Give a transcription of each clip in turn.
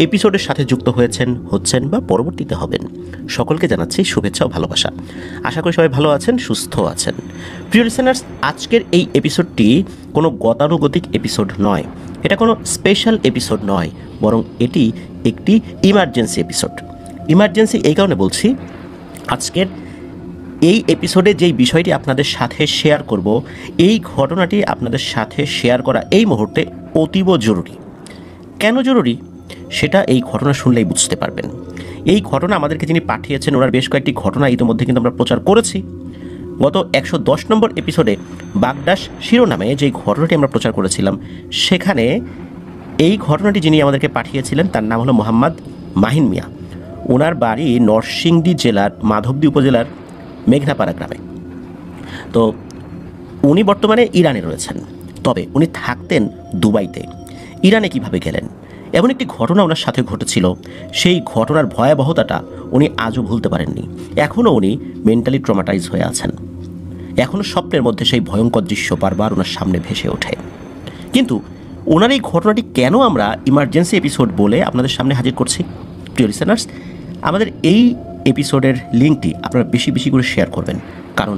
এপিসোডের সাথে যুক্ত হচ্ছেন বা পরবর্তীতে হবেন, সকলকে জানাচ্ছি শুভেচ্ছা ও ভালোবাসা। আশা করি সবাই ভালো আছেন, সুস্থ আছেন। প্রিয় লিসেনার্স, আজকের এই এপিসোডটি কোনো গতানুগতিক এপিসোড নয়, এটা কোনো স্পেশাল এপিসোড নয়, বরং এটি একটি ইমার্জেন্সি এপিসোড। ইমার্জেন্সি এই কারণে বলছি, আজকের এই এপিসোডে যেই বিষয়টি আপনাদের সাথে শেয়ার করব, এই ঘটনাটি আপনাদের সাথে শেয়ার করা এই মুহূর্তে অতীব জরুরি। কেন জরুরি সেটা এই ঘটনা শুনলেই বুঝতে পারবেন। এই ঘটনা আমাদেরকে যিনি পাঠিয়েছেন, ওনার বেশ কয়েকটি ঘটনা ইতিমধ্যে কিন্তু আমরা প্রচার করেছি। গত 110 নম্বর এপিসোডে বাগদাস শিরোনামে যেই ঘটনাটি আমরা প্রচার করেছিলাম, সেখানে এই ঘটনাটি যিনি আমাদেরকে পাঠিয়েছিলেন তার নাম হলো মোহাম্মদ মাহিন মিয়া। ওনার বাড়ি নরসিংদী জেলার মাধবদী উপজেলার মেঘনাপাড়া গ্রামে। তো উনি বর্তমানে ইরানে রয়েছেন, তবে উনি থাকতেন দুবাইতে। ইরানে কিভাবে গেলেন, এমন একটি ঘটনা ওনার সাথে ঘটেছিল। সেই ঘটনার ভয়াবহতাটা উনি আজও ভুলতে পারেননি। এখনও উনি মেন্টালি ট্রমাটাইজ হয়ে আছেন। এখনও স্বপ্নের মধ্যে সেই ভয়ঙ্কর দৃশ্য বারবার ওনার সামনে ভেসে ওঠে। কিন্তু ওনার এই ঘটনাটি কেন আমরা ইমার্জেন্সি এপিসোড বলে আপনাদের সামনে হাজির করছি? প্রিয় লিসেনার্স, আমাদের এই এপিসোডের লিঙ্কটি আপনারা বেশি বেশি করে শেয়ার করবেন, কারণ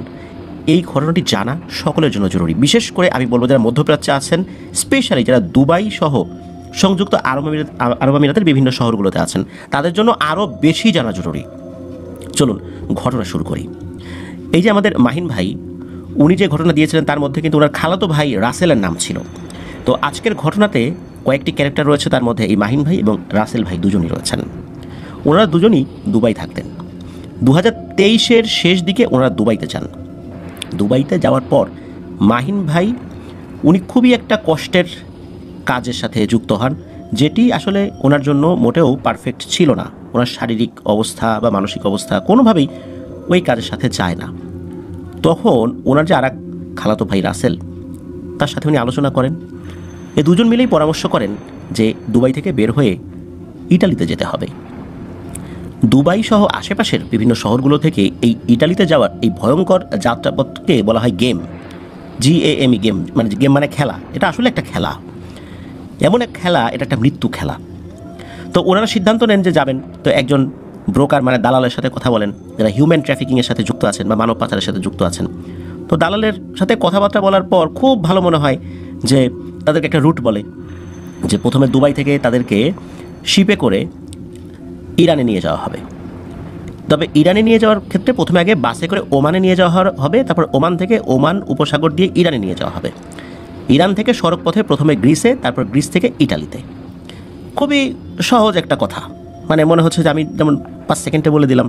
এই ঘটনাটি জানা সকলের জন্য জরুরি। বিশেষ করে আমি বলবো যারা মধ্যপ্রাচ্যে আছেন, স্পেশালি যারা দুবাই সহ সংযুক্ত আরব আমিরাতের বিভিন্ন শহরগুলোতে আছেন, তাদের জন্য আরও বেশি জানা জরুরি। চলুন ঘটনা শুরু করি। এই যে আমাদের মাহিন ভাই, উনি যে ঘটনা দিয়েছিলেন তার মধ্যে কিন্তু ওনার খালাতো ভাই রাসেলের নাম ছিল। তো আজকের ঘটনাতে কয়েকটি ক্যারেক্টার রয়েছে, তার মধ্যে এই মাহিন ভাই এবং রাসেল ভাই দুজনই রয়েছেন। ওনারা দুজনই দুবাই থাকতেন। 2023-এর শেষ দিকে ওনারা দুবাইতে যান। দুবাইতে যাওয়ার পর মাহিন ভাই উনি খুবই একটা কষ্টের কাজের সাথে যুক্ত হন, যেটি আসলে ওনার জন্য মোটেও পারফেক্ট ছিল না। ওনার শারীরিক অবস্থা বা মানসিক অবস্থা কোনোভাবেই ওই কাজের সাথে যায় না। তখন ওনার যে আর এক খালাতো ভাই রাসেল, তার সাথে উনি আলোচনা করেন। এই দুজন মিলেই পরামর্শ করেন যে দুবাই থেকে বের হয়ে ইটালিতে যেতে হবে। দুবাই সহ আশেপাশের বিভিন্ন শহরগুলো থেকে এই ইটালিতে যাওয়ার এই ভয়ঙ্কর যাত্রাপথকে বলা হয় গেম, GAME, গেম মানে খেলা। এটা আসলে একটা খেলা, এমন এক খেলা, এটা একটা মৃত্যু খেলা। তো ওনারা সিদ্ধান্ত নেন যে যাবেন। তো একজন ব্রোকার মানে দালালের সাথে কথা বলেন, যারা হিউম্যান ট্রাফিকিংয়ের সাথে যুক্ত আছেন বা মানব পাচারের সাথে যুক্ত আছেন। তো দালালের সাথে কথাবার্তা বলার পর খুব ভালো মনে হয় যে তাদেরকে একটা রুট বলে, যে প্রথমে দুবাই থেকে তাদেরকে শিপে করে ইরানে নিয়ে যাওয়া হবে। তবে ইরানে নিয়ে যাওয়ার ক্ষেত্রে প্রথমে আগে বাসে করে ওমানে নিয়ে যাওয়া হবে, তারপর ওমান থেকে ওমান উপসাগর দিয়ে ইরানে নিয়ে যাওয়া হবে। ইরান থেকে সড়ক পথে প্রথমে গ্রিসে, তারপর গ্রিস থেকে ইটালিতে। খুবই সহজ একটা কথা, মানে মনে হচ্ছে যে আমি যেমন 5 সেকেন্ডে বলে দিলাম।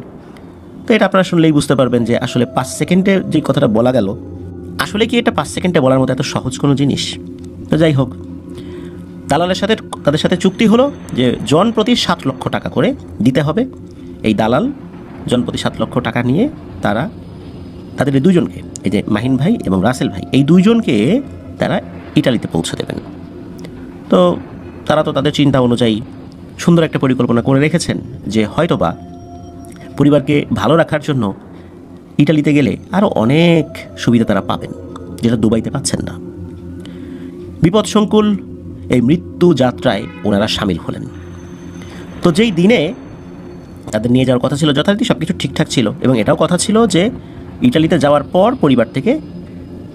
তো এটা আপনারা শুনলেই বুঝতে পারবেন যে আসলে 5 সেকেন্ডে যে কথাটা বলা গেল, আসলে কি এটা 5 সেকেন্ডে বলার মতো এত সহজ কোনো জিনিস? তো যাই হোক, দালালের সাথে তাদের সাথে চুক্তি হলো যে জন প্রতি 7 লক্ষ টাকা করে দিতে হবে। এই দালাল জন প্রতি 7 লক্ষ টাকা নিয়ে তারা তাদের এই দুজনকে, এই যে মাহিন ভাই এবং রাসেল ভাই, এই দুইজনকে তারা ইটালিতে পৌঁছে দেবেন। তো তারা তো তাদের চিন্তা অনুযায়ী সুন্দর একটা পরিকল্পনা করে রেখেছেন যে হয়তোবা পরিবারকে ভালো রাখার জন্য ইটালিতে গেলে আরও অনেক সুবিধা তারা পাবেন, যেটা দুবাইতে পাচ্ছেন না। বিপদসংকুল এই মৃত্যু যাত্রায় ওনারা সামিল হলেন। তো যেই দিনে তাদের নিয়ে যাওয়ার কথা ছিল, যথারীতি সব কিছু ঠিকঠাক ছিল, এবং এটাও কথা ছিল যে ইটালিতে যাওয়ার পর পরিবার থেকে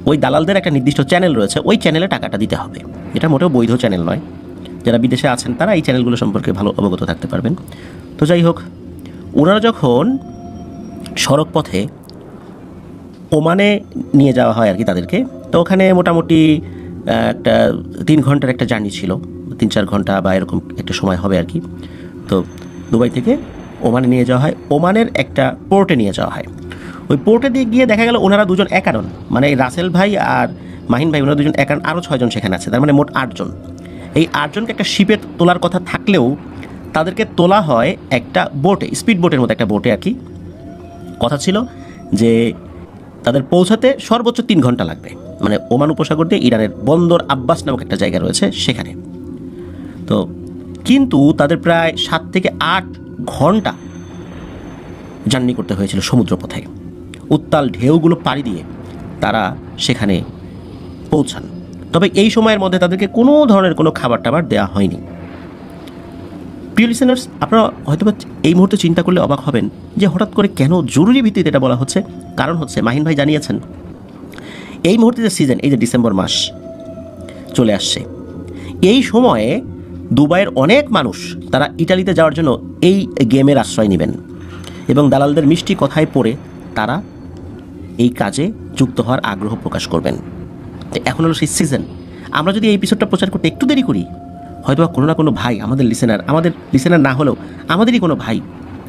ওই দালালদের একটা নির্দিষ্ট চ্যানেল রয়েছে, ওই চ্যানেলে টাকাটা দিতে হবে। এটা মোটেও বৈধ চ্যানেল নয়। যারা বিদেশে আছেন তারা এই চ্যানেলগুলো সম্পর্কে ভালো অবগত থাকতে পারবেন। তো যাই হোক, ওনারা যখন সড়ক পথে ওমানে নিয়ে যাওয়া হয় আর কি তাদেরকে, তো ওখানে মোটামুটি একটা 3 ঘন্টার একটা জার্নি ছিল, 3-4 ঘন্টা বা এরকম একটা সময় হবে আর কি। তো দুবাই থেকে ওমানে নিয়ে যাওয়া হয়, ওমানের একটা পোর্টে নিয়ে যাওয়া হয়। ওই পোর্টে দিয়ে গিয়ে দেখা গেল ওনারা দুজন একা নন, মানে রাসেল ভাই আর মাহিন ভাই ওনারা দুজন একা, আরও 6 জন সেখানে আছে, তার মানে মোট 8 জন। এই 8 জনকে একটা শিপে তোলার কথা থাকলেও তাদেরকে তোলা হয় একটা বোটে, স্পিড বোটের মতো একটা বোটে আর কি। কথা ছিল যে তাদের পৌঁছাতে সর্বোচ্চ 3 ঘন্টা লাগবে, মানে ওমান উপসাগর দিয়ে ইরানের বন্দর আব্বাস নামক একটা জায়গা রয়েছে সেখানে। তো কিন্তু তাদের প্রায় 7 থেকে 8 ঘন্টা জার্নি করতে হয়েছিল সমুদ্রপথে। উত্তাল ঢেউগুলো পাড়ি দিয়ে তারা সেখানে পৌঁছান। তবে এই সময়ের মধ্যে তাদেরকে কোনো ধরনের কোনো খাবার টাবার দেওয়া হয়নি। প্রিয় লিসেনার্স, আপনারা হয়তো এই মুহূর্তে চিন্তা করলে অবাক হবেন যে হঠাৎ করে কেন জরুরি ভিত্তিতে এটা বলা হচ্ছে। কারণ হচ্ছে মাহিন ভাই জানিয়েছেন এই মুহূর্তে যে সিজন, এই যে ডিসেম্বর মাস চলে আসছে, এই সময়ে দুবাইয়ের অনেক মানুষ তারা ইটালিতে যাওয়ার জন্য এই গেমের আশ্রয় নেবেন এবং দালালদের মিষ্টি কথায় পড়ে তারা এই কাজে যুক্ত হওয়ার আগ্রহ প্রকাশ করবেন। তো এখন হলো সেই সিজন। আমরা যদি এই এপিসোডটা প্রচার করতে একটু দেরি করি, হয়তোবা কোনো না কোনো ভাই, আমাদের লিসেনার না হলেও আমাদেরই কোনো ভাই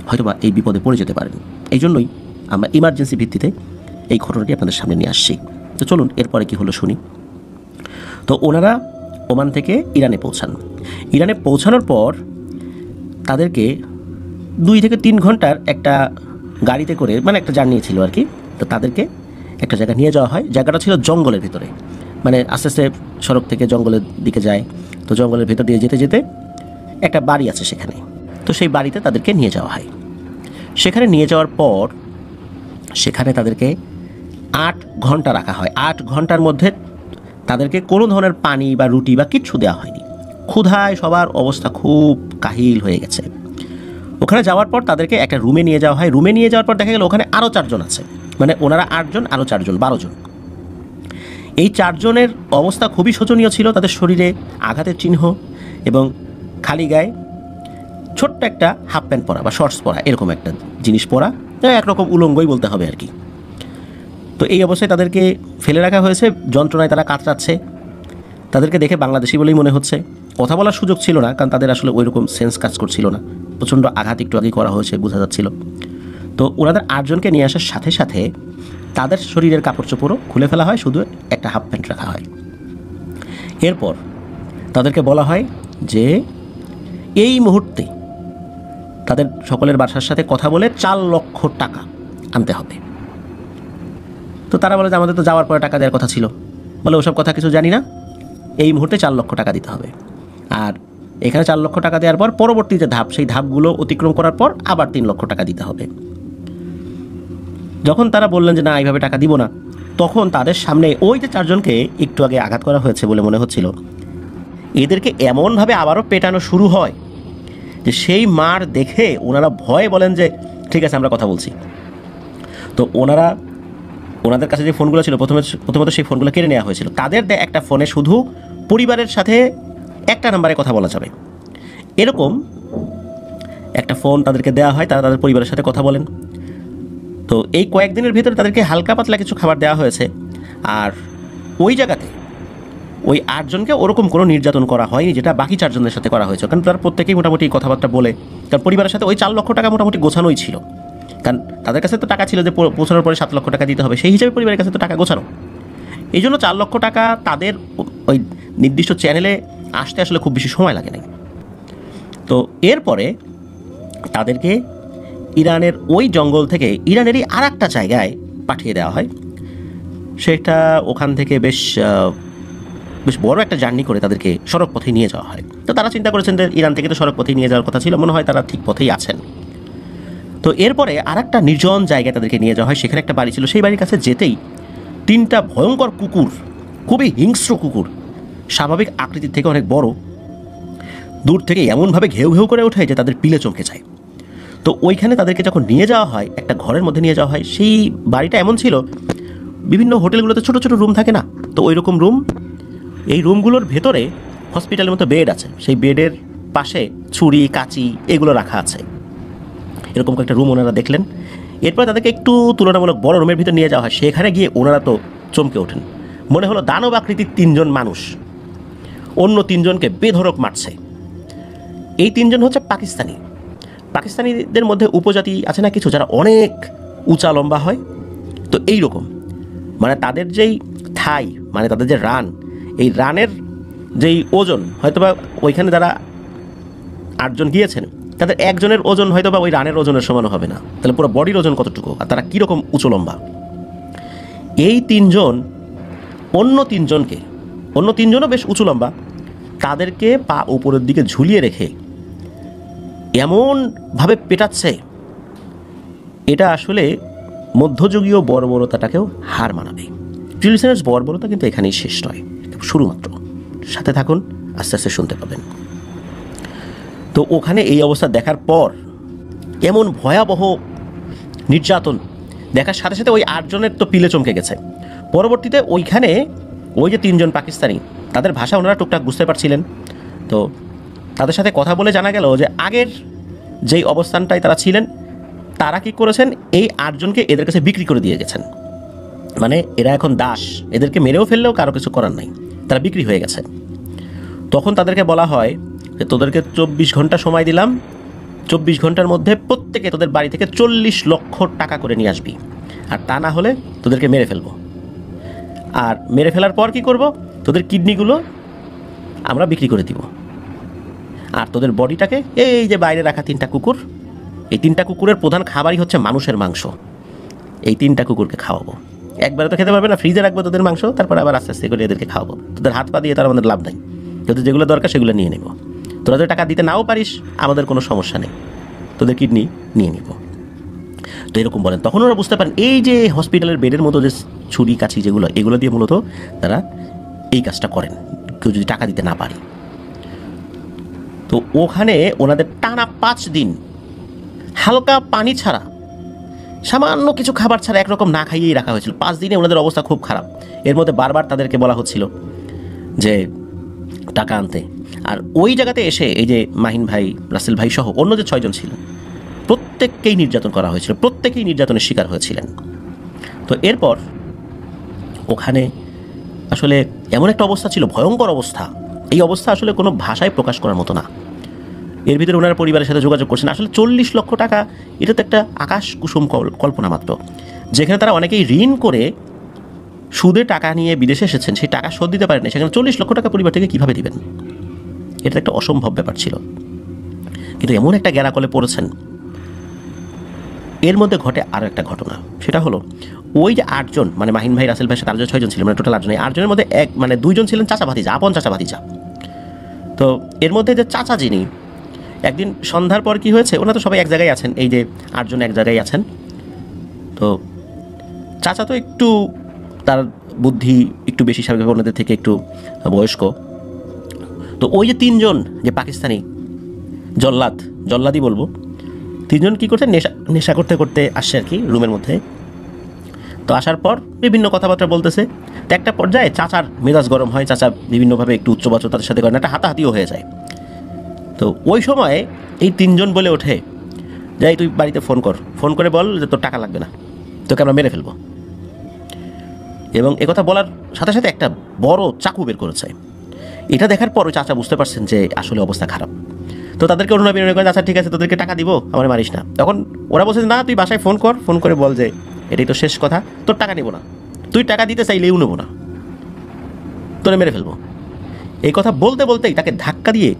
হয়তোবা এই বিপদে পড়ে যেতে পারেন। এই জন্যই আমরা ইমার্জেন্সি ভিত্তিতে এই ঘটনাটি আপনাদের সামনে নিয়ে আসছি। তো চলুন এরপরে কি হলো শুনি। তো ওনারা ওমান থেকে ইরানে পৌঁছান। ইরানে পৌঁছানোর পর তাদেরকে 2 থেকে 3 ঘন্টার একটা গাড়িতে করে, মানে একটা জার্নি ছিল আর কি। তো তাদেরকে একটা জায়গায় নিয়ে যাওয়া হয়। জায়গাটা ছিল জঙ্গলের ভিতরে, মানে আস্তে আস্তে সড়ক থেকে জঙ্গলের দিকে যায়। তো জঙ্গলের ভেতর দিয়ে যেতে যেতে একটা বাড়ি আছে সেখানে। তো সেই বাড়িতে তাদেরকে নিয়ে যাওয়া হয়। সেখানে নিয়ে যাওয়ার পর সেখানে তাদেরকে 8 ঘন্টা রাখা হয়। 8 ঘন্টার মধ্যে তাদেরকে কোনো ধরনের পানি বা রুটি বা কিচ্ছু দেওয়া হয়নি। ক্ষুধায় সবার অবস্থা খুব কাহিল হয়ে গেছে। ওখানে যাওয়ার পর তাদেরকে একটা রুমে নিয়ে যাওয়া হয়। রুমে নিয়ে যাওয়ার পর দেখা গেল ওখানে আরও 4 জন আছে, মানে ওনারা 8 জন, আরও 4 জন, 12 জন। এই 4 জনের অবস্থা খুবই শোচনীয় ছিল। তাদের শরীরে আঘাতের চিহ্ন এবং খালি গায়ে ছোট্ট একটা হাফ প্যান্ট পরা বা শর্টস পরা, এরকম একটা জিনিস পরা, একরকম উলঙ্গই বলতে হবে আর কি। তো এই অবস্থায় তাদেরকে ফেলে রাখা হয়েছে। যন্ত্রণায় তারা কাতরাচ্ছে। তাদেরকে দেখে বাংলাদেশি বলেই মনে হচ্ছে। কথা বলার সুযোগ ছিল না, কারণ তাদের আসলে ওই রকম সেন্স কাজ করছিল না। প্রচণ্ড আঘাত একটু আগে করা হয়েছে, বোঝা যাচ্ছিল। তো ওনাদের 8 জনকে নিয়ে আসার সাথে সাথে তাদের শরীরের কাপড় চোপড়ও খুলে ফেলা হয়, শুধু একটা হাফ প্যান্ট রাখা হয়। এরপর তাদেরকে বলা হয় যে এই মুহূর্তে তাদের সকলের বাসার সাথে কথা বলে 4 লক্ষ টাকা আনতে হবে। তো তারা বলে যে আমাদের তো যাওয়ার পরে টাকা দেওয়ার কথা ছিল। বলে ওসব কথা কিছু জানি না, এই মুহূর্তে 4 লক্ষ টাকা দিতে হবে। আর এখানে 4 লক্ষ টাকা দেওয়ার পর পরবর্তী যে ধাপ, সেই ধাপগুলো অতিক্রম করার পর আবার 3 লক্ষ টাকা দিতে হবে। যখন তারা বললেন যে না, এইভাবে টাকা দিব না, তখন তাদের সামনে ওই যে 4 জনকে একটু আগে আঘাত করা হয়েছে বলে মনে হচ্ছিল, এদেরকে এমনভাবে আবারও পেটানো শুরু হয় যে সেই মার দেখে ওনারা ভয়ে বলেন যে ঠিক আছে, আমরা কথা বলছি। তো ওনাদের কাছে যে ফোনগুলো ছিল প্রথমত সেই ফোনগুলো কেড়ে নেওয়া হয়েছিল। তাদের একটা ফোনে শুধু পরিবারের সাথে একটা নাম্বারে কথা বলা যাবে, এরকম একটা ফোন তাদেরকে দেওয়া হয়। তারা তাদের পরিবারের সাথে কথা বলেন। তো এই কয়েকদিনের ভেতরে তাদেরকে হালকা পাতলা কিছু খাবার দেওয়া হয়েছে। আর ওই জায়গাতে ওই 8 জনকে ওরকম কোনো নির্যাতন করা হয়নি যেটা বাকি 4 জনের সাথে করা হয়েছে। কারণ তারা প্রত্যেকেই মোটামুটি কথাবার্তা বলে, কারণ পরিবারের সাথে ওই 4 লক্ষ টাকা মোটামুটি গোছানোই ছিল। কারণ তাদের কাছে তো টাকা ছিল যে পৌঁছানোর পরে 7 লক্ষ টাকা দিতে হবে, সেই হিসাবে পরিবারের কাছে তো টাকা গোছানো। এই জন্য 4 লক্ষ টাকা তাদের ওই নির্দিষ্ট চ্যানেলে আসতে আসলে খুব বেশি সময় লাগে নাই। তো এরপরে তাদেরকে ইরানের ওই জঙ্গল থেকে ইরানেরই আর একটা জায়গায় পাঠিয়ে দেওয়া হয়। সেটা ওখান থেকে বেশ বড় একটা জার্নি করে তাদেরকে সড়ক পথে নিয়ে যাওয়া হয়। তো তারা চিন্তা করেছেন যে ইরান থেকে তো সড়ক পথেই নিয়ে যাওয়ার কথা ছিল, মনে হয় তারা ঠিক পথেই আছেন। তো এরপরে আর একটা নির্জন জায়গায় তাদেরকে নিয়ে যাওয়া হয়। সেখানে একটা বাড়ি ছিল। সেই বাড়ির কাছে যেতেই 3টা ভয়ঙ্কর কুকুর, খুবই হিংস্র কুকুর, স্বাভাবিক আকৃতির থেকে অনেক বড়, দূর থেকে এমনভাবে ঘেউ ঘেউ করে ওঠে যে তাদের পিলে চমকে যায়। তো ওইখানে তাদেরকে যখন নিয়ে যাওয়া হয়, একটা ঘরের মধ্যে নিয়ে যাওয়া হয়। সেই বাড়িটা এমন ছিল, বিভিন্ন হোটেলগুলোতে ছোটো ছোটো রুম থাকে না, তো ওই রকম রুম। এই রুমগুলোর ভেতরে হসপিটালের মতো বেড আছে। সেই বেডের পাশে ছুরি, কাঁচি এগুলো রাখা আছে। এরকম একটা রুম ওনারা দেখলেন। এরপর তাদেরকে একটু তুলনামূলক বড় রুমের ভিতরে নিয়ে যাওয়া হয়। সেখানে গিয়ে ওনারা তো চমকে ওঠেন। মনে হলো দানব আকৃতির 3 জন মানুষ অন্য 3 জনকে বেধড়ক মারছে। এই 3 জন হচ্ছে পাকিস্তানিদের মধ্যে উপজাতি আছে না কিছু, যারা অনেক উঁচা লম্বা হয়। তো এই রকম, মানে তাদের যেই থাই, মানে তাদের যে রান, এই রানের যেই ওজন হয়তোবা ওইখানে যারা 8 জন গিয়েছেন তাদের একজনের ওজন হয়তোবা ওই রানের ওজনের সমানও হবে না। তাহলে পুরো বডির ওজন কতটুকু, আর তারা কীরকম উঁচু লম্বা। এই 3 জন অন্য 3 জনও বেশ উঁচু লম্বা, তাদেরকে পা উপরের দিকে ঝুলিয়ে রেখে এমনভাবে পেটাচ্ছে, এটা আসলে মধ্যযুগীয় বর্বরতাটাকেও হার মানাবে। লিসেনার্স, বর্বরতা কিন্তু এখানেই শেষ নয়, শুরুমাত্র। সাথে থাকুন, আস্তে আস্তে শুনতে পাবেন। তো ওখানে এই অবস্থা দেখার পর এমন ভয়াবহ নির্যাতন দেখার সাথে সাথে ওই 8 জনের তো পিলে চমকে গেছে। পরবর্তীতে ওইখানে ওই যে 3 জন পাকিস্তানি, তাদের ভাষা ওনারা টুকটাক বুঝতে পারছিলেন। তো তাদের সাথে কথা বলে জানা গেল যে আগের যেই অবস্থানটায় তারা ছিলেন, তারা কি করেছেন, এই 8 জনকে এদের কাছে বিক্রি করে দিয়ে গেছেন। মানে এরা এখন দাস, এদেরকে মেরেও ফেললেও কারো কিছু করার নাই, তারা বিক্রি হয়ে গেছে। তখন তাদেরকে বলা হয় যে তোদেরকে 24 ঘন্টা সময় দিলাম, 24 ঘন্টার মধ্যে প্রত্যেকে তোদের বাড়ি থেকে 40 লক্ষ টাকা করে নিয়ে আসবি, আর তা না হলে তোদেরকে মেরে ফেলবো। আর মেরে ফেলার পর কি করব, তোদের কিডনিগুলো আমরা বিক্রি করে দিব, আর তোদের বডিটাকে এই যে বাইরে রাখা 3টা কুকুর, এই 3টা কুকুরের প্রধান খাবারই হচ্ছে মানুষের মাংস, এই 3টা কুকুরকে খাওয়াবো। একবারে তো খেতে পারবে না, ফ্রিজে রাখবো তোদের মাংস, তারপর আবার আস্তে আস্তে করে এদেরকে খাওয়াবো। তোদের হাত পা দিয়ে তার আমাদের লাভ নাই, তোদের যেগুলো দরকার সেগুলো নিয়ে নেব। তোরা যদি টাকা দিতে নাও পারিস আমাদের কোনো সমস্যা নেই, তোদের কিডনি নিয়ে নিব। তো এরকম বলেন। তখন ওরা বুঝতে পারেন এই যে হসপিটালের বেডের মতো যে ছুরি কাছি যেগুলো, এগুলো দিয়ে মূলত তারা এই কাজটা করেন, কেউ যদি টাকা দিতে না পারে। তো ওখানে ওনাদের টানা 5 দিন হালকা পানি ছাড়া, সামান্য কিছু খাবার ছাড়া একরকম না খাইয়েই রাখা হয়েছিল। 5 দিনে ওনাদের অবস্থা খুব খারাপ। এর মধ্যে বারবার তাদেরকে বলা হচ্ছিল যে টাকা আনতে। আর ওই জায়গাতে এসে এই যে মাহিন ভাই, রাসেল ভাই সহ অন্য যে 6 জন ছিলেন, প্রত্যেককেই নির্যাতন করা হয়েছিল, প্রত্যেকেই নির্যাতনের শিকার হয়েছিলেন। তো এরপর ওখানে আসলে এমন একটা অবস্থা ছিল, ভয়ঙ্কর অবস্থা। এই অবস্থা আসলে কোনো ভাষায় প্রকাশ করার মতো না। এর ভিতরে ওনার পরিবারের সাথে যোগাযোগ করছেন। আসলে 40 লক্ষ টাকা, এটা তো একটা আকাশ কুসুম কল্পনা মাত্র। যেখানে তারা অনেকেই ঋণ করে সুদে টাকা নিয়ে বিদেশে এসেছেন, সেই টাকা শোধ দিতে পারেন, সেখানে 40 লক্ষ টাকা পরিবার থেকে কীভাবে দিবেন? এটা একটা অসম্ভব ব্যাপার ছিল। কিন্তু এমন একটা গ্যারাকলে পড়েছেন। এর মধ্যে ঘটে আরও একটা ঘটনা, সেটা হলো ওই যে 8 জন, মানে মাহিন ভাই, রাসেল ভাইয়ের সাথে আরও যে 6 জন ছিলেন, মানে টোটাল 8 জন। এই 8 জনের মধ্যে 2 জন ছিলেন চাচা ভাতিজা, আপন চাচা ভাতিজা। তো এর মধ্যে যে চাচা যিনি, একদিন সন্ধ্যার পর কি হয়েছে, ওনারা তো সবাই এক জায়গায় আছেন, এই যে 8 জন এক জায়গায় আছেন। তো চাচা তো একটু, তার বুদ্ধি একটু বেশি, স্বাভাবিক ওনাদের থেকে একটু বয়স্ক। তো ওই যে 3 জন যে পাকিস্তানি জল্লাদই বলবো, 3 জন কী করছে, নেশা করতে করতে আসছে আর কি রুমের মধ্যে। তো আসার পর বিভিন্ন কথাবার্তা বলতেছে। তো একটা পর্যায়ে চাচার মেজাজ গরম হয়, চাচা বিভিন্নভাবে একটু উচ্চবাচ্য তাদের সাথে করেন, একটা হাতাহাতিও হয়ে যায়। তো ওই সময়ে এই 3 জন বলে ওঠে, যাই তুই বাড়িতে ফোন করে বল যে তোর টাকা লাগবে না, তোকে আমরা মেরে ফেলবো। এবং একথা বলার সাথে সাথে একটা বড় চাকু বের করেছে। এটা দেখার পর ওই চাচা বুঝতে পারছেন যে আসলে অবস্থা খারাপ। তো তাদেরকে অনুনয় বিনয় করে, আচ্ছা ঠিক আছে তোদেরকে টাকা দিব, আমার মারিস না। তখন ওরা বলছে না, তুই বাসায় ফোন করে বল যে এটাই তো শেষ কথা, তোর টাকা নিব না, তুই টাকা দিতে চাইলেও নেবো না, তোরে মেরে ফেলবো। এই কথা বলতে বলতেই তাকে ধাক্কা দিয়ে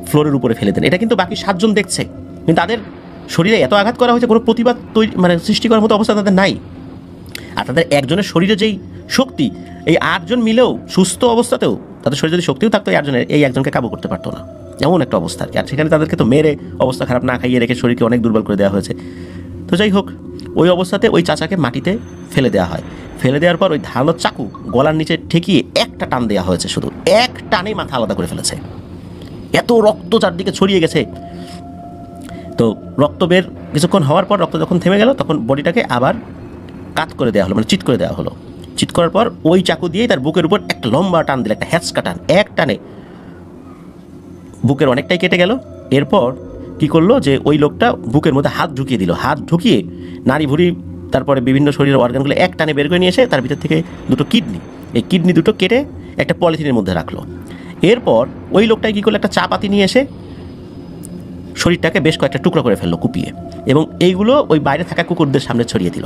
ফ্লোরের উপরে ফেলে দেন। এটা কিন্তু বাকি 7 জন দেখছে, কিন্তু তাদের শরীরে এত আঘাত করা হয়েছে, কোনো প্রতিবাদ সৃষ্টি করার মতো অবস্থা তাদের নাই। আর তাদের একজনের শরীরে যেই শক্তি, এই 8 জন মিলেও সুস্থ অবস্থাতেও তাদের শরীরে যদি শক্তিও থাকতো, এই একজনকে কাবু করতে পারতো না, এমন একটা অবস্থা আর কি। আর সেখানে তাদেরকে তো মেরে অবস্থা খারাপ, না খাইয়ে রেখে শরীরকে অনেক দুর্বল করে দেওয়া হয়েছে। তো যাই হোক, ওই অবস্থাতে ওই চাচাকে মাটিতে ফেলে দেওয়া হয়। ফেলে দেওয়ার পর ওই ধারালো চাকু গলার নিচে ঠেকিয়ে একটা টান দেওয়া হয়েছে, শুধু এক টানেই মাথা আলাদা করে ফেলেছে। এত রক্ত চারদিকে ছড়িয়ে গেছে। তো রক্ত বের কিছুক্ষণ হওয়ার পর, রক্ত যখন থেমে গেল, তখন বডিটাকে আবার কাত করে দেওয়া হলো, মানে চিৎ করে দেওয়া হলো। চিৎ করার পর ওই চাকু দিয়েই তার বুকের উপর একটা লম্বা টান দিল, একটা হ্যাঁচকা টান, এক টানে বুকের অনেকটাই কেটে গেল। এরপর কি করলো যে ওই লোকটা বুকের মধ্যে হাত ঢুকিয়ে দিল, হাত ঢুকিয়ে নাড়ি ভুড়ি, তারপরে বিভিন্ন শরীরের অর্গানগুলো এক টানে বের করে নিয়ে এসে তার ভিতর থেকে 2টো কিডনি, এই কিডনি 2টো কেটে একটা পলিথিনের মধ্যে রাখলো। এরপর ওই লোকটাই কী করলো, একটা চা পাতি নিয়ে এসে শরীরটাকে বেশ কয়েকটা টুকরো করে ফেললো কুপিয়ে, এবং এইগুলো ওই বাইরে থাকা কুকুরদের সামনে ছড়িয়ে দিল।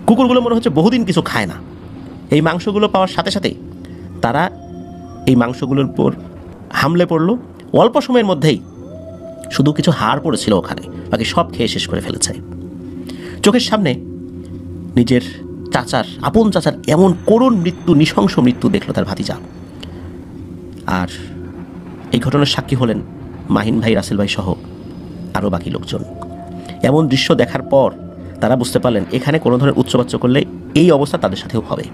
কুকুরগুলো মনে হচ্ছে বহুদিন কিছু খায় না। এই মাংসগুলো পাওয়ার সাথে সাথে তারা এই মাংসগুলোর উপর হামলে পড়লো। অল্প সময়ের মধ্যেই শুধু কিছু হাড় পড়েছিল ওখানে, বাকি সব খেয়ে শেষ করে ফেলেছে। চোখের সামনে নিজের চাচার, আপন চাচার এমন করুণ মৃত্যু, নৃশংস মৃত্যু দেখলো তার ভাতিজা। আর এই ঘটনার সাক্ষী হলেন মাহিন ভাই, রাসেল ভাই সহ আরও বাকি লোকজন। এমন দৃশ্য দেখার পর তারা বুঝতে পারলেন এখানে কোনো ধরনের উচ্চবাচ্য করলে এই অবস্থা তাদের সাথেও হবে।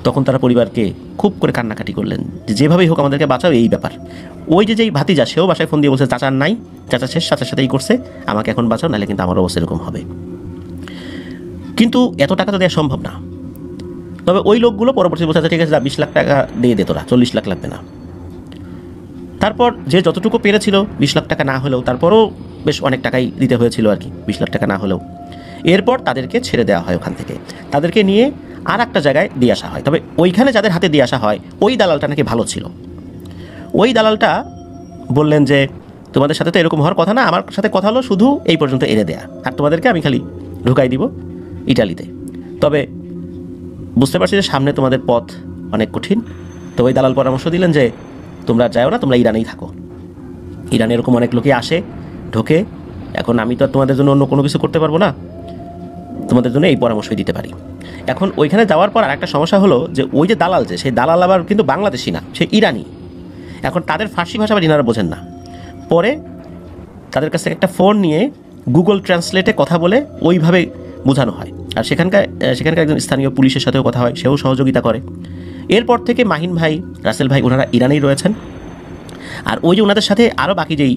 তখন তারা পরিবারকে খুব করে কান্নাকাটি করলেন যে যেভাবেই হোক আমাদেরকে বাঁচাও, এই ব্যাপার। ওই যে যেই ভাতিজা সেও বাসায় ফোন দিয়ে বলছে চাচার নাই, চাচা শেষ, চাচার সাথেই করছে, আমাকে এখন বাঁচাও, নাহলে কিন্তু আমার অবস্থা এরকম হবে। কিন্তু এত টাকা তো দেওয়া সম্ভব না। তবে ওই লোকগুলো পরবর্তী বলছে ঠিক আছে 20 লাখ টাকা দিয়ে দে তোরা, 40 লাখ লাগবে না। তারপর যে যতটুকু পেরেছিল 20 লাখ টাকা না হলেও তারপরও বেশ অনেক টাকাই দিতে হয়েছিল আর কি, 20 লাখ টাকা না হলেও। এরপর তাদেরকে ছেড়ে দেওয়া হয় ওখান থেকে, তাদেরকে নিয়ে আর একটা জায়গায় দিয়ে আসা হয়। তবে ওইখানে যাদের হাতে দিয়ে আসা হয় ওই দালালটা নাকি ভালো ছিল। ওই দালালটা বললেন যে তোমাদের সাথে তো এরকম হওয়ার কথা না, আমার সাথে কথা হলো শুধু এই পর্যন্ত এনে দেয়া, আর তোমাদেরকে আমি খালি ঢুকাই দিব ইটালিতে। তবে বুঝতে পারছি যে সামনে তোমাদের পথ অনেক কঠিন। তো ওই দালাল পরামর্শ দিলেন যে তোমরা যাও না, তোমরা ইরানেই থাকো। ইরানে এরকম অনেক লোকই আসে ঢোকে, এখন আমি তো আর তোমাদের জন্য অন্য কোনো কিছু করতে পারবো না, তোমাদের জন্য এই পরামর্শই দিতে পারি। এখন ওইখানে যাওয়ার পর আরেকটা সমস্যা হলো যে ওই যে দালাল, যে সেই দালাল আবার কিন্তু বাংলাদেশি না, সে ইরানি। এখন তাদের ফার্সি ভাষা আবার ইনারা বোঝেন না। পরে তাদের কাছ থেকে একটা ফোন নিয়ে গুগল ট্রান্সলেটে কথা বলে ওইভাবে বোঝানো হয়, আর সেখানকার একজন স্থানীয় পুলিশের সাথেও কথা হয়, সেও সহযোগিতা করে। এরপর থেকে মাহিন ভাই, রাসেল ভাই ওনারা ইরানেই রয়েছেন। আর ওই যে ওনাদের সাথে আরও বাকি যেই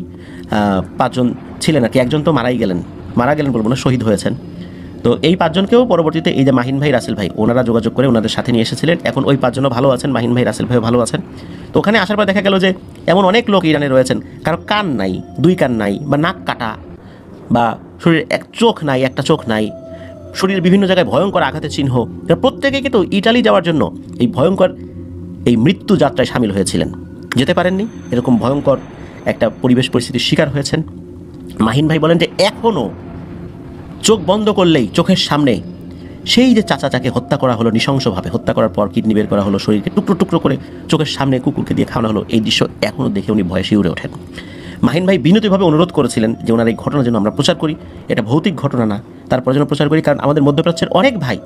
5 জন ছিলেন আর কি, একজন তো মারা গেলেন বলবো না, শহীদ হয়েছেন। তো এই 5 জনকেও পরবর্তীতে এই যে মাহিন ভাই, রাসেল ভাই ওনারা যোগাযোগ করে ওনাদের সাথে নিয়ে এসেছিলেন। এখন ওই 5 জনও ভালো আছেন, মাহিন ভাই, রাসেল ভাইও ভালো আছেন। তো ওখানে আসার পর দেখা গেল যে এমন অনেক লোক ইরানে রয়েছেন কারো কান নাই, 2 কান নাই, বা নাক কাটা, বা শরীরের এক চোখ নাই, একটা চোখ নাই, শরীরের বিভিন্ন জায়গায় ভয়ঙ্কর আঘাতের চিহ্ন। প্রত্যেকেই কিন্তু ইটালি যাওয়ার জন্য এই ভয়ঙ্কর এই মৃত্যু যাত্রায় সামিল হয়েছিলেন, যেতে পারেননি, এরকম ভয়ঙ্কর একটা পরিবেশ পরিস্থিতির শিকার হয়েছেন। মাহিন ভাই বলেন যে এখনও চোখ বন্ধ করলেই চোখের সামনে সেই যে চাচা যাকে হত্যা করা হলো, নৃশংসভাবে হত্যা করার পর কিডনি বের করা হলো, শরীরকে টুকরো টুকরো করে চোখের সামনে কুকুরকে দিয়ে খাওয়ানো হলো, এই দৃশ্য এখনও দেখে উনি ভয়ে শিউরে ওঠেন। মাহিন ভাই বিনীতভাবে অনুরোধ করেছিলেন যে ওনার এই ঘটনা যেন আমরা প্রচার করি, এটা ভৌতিক ঘটনা না, তারপর যেন প্রচার করি, কারণ আমাদের মধ্যপ্রাচ্যের অনেক ভাই,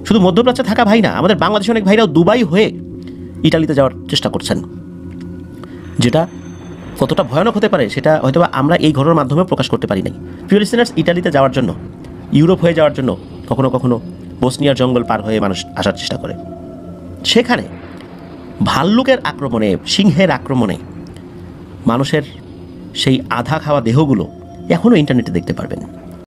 শুধু মধ্যপ্রাচ্যে থাকা ভাই না, আমাদের বাংলাদেশের অনেক ভাইরাও দুবাই হয়ে ইটালিতে যাওয়ার চেষ্টা করছেন, যেটা কতটা ভয়ানক হতে পারে সেটা হয়তো আমরা এই ঘটনার মাধ্যমে প্রকাশ করতে পারি নাই। প্রিয় লিসেনার্স, ইটালিতে যাওয়ার জন্য, ইউরোপ হয়ে যাওয়ার জন্য কখনো কখনো বসনিয়ার জঙ্গল পার হয়ে মানুষ আসার চেষ্টা করে। সেখানে ভাল্লুকের আক্রমণে, সিংহের আক্রমণে মানুষের সেই আধা খাওয়া দেহগুলো এখনও ইন্টারনেটে দেখতে পারবেন।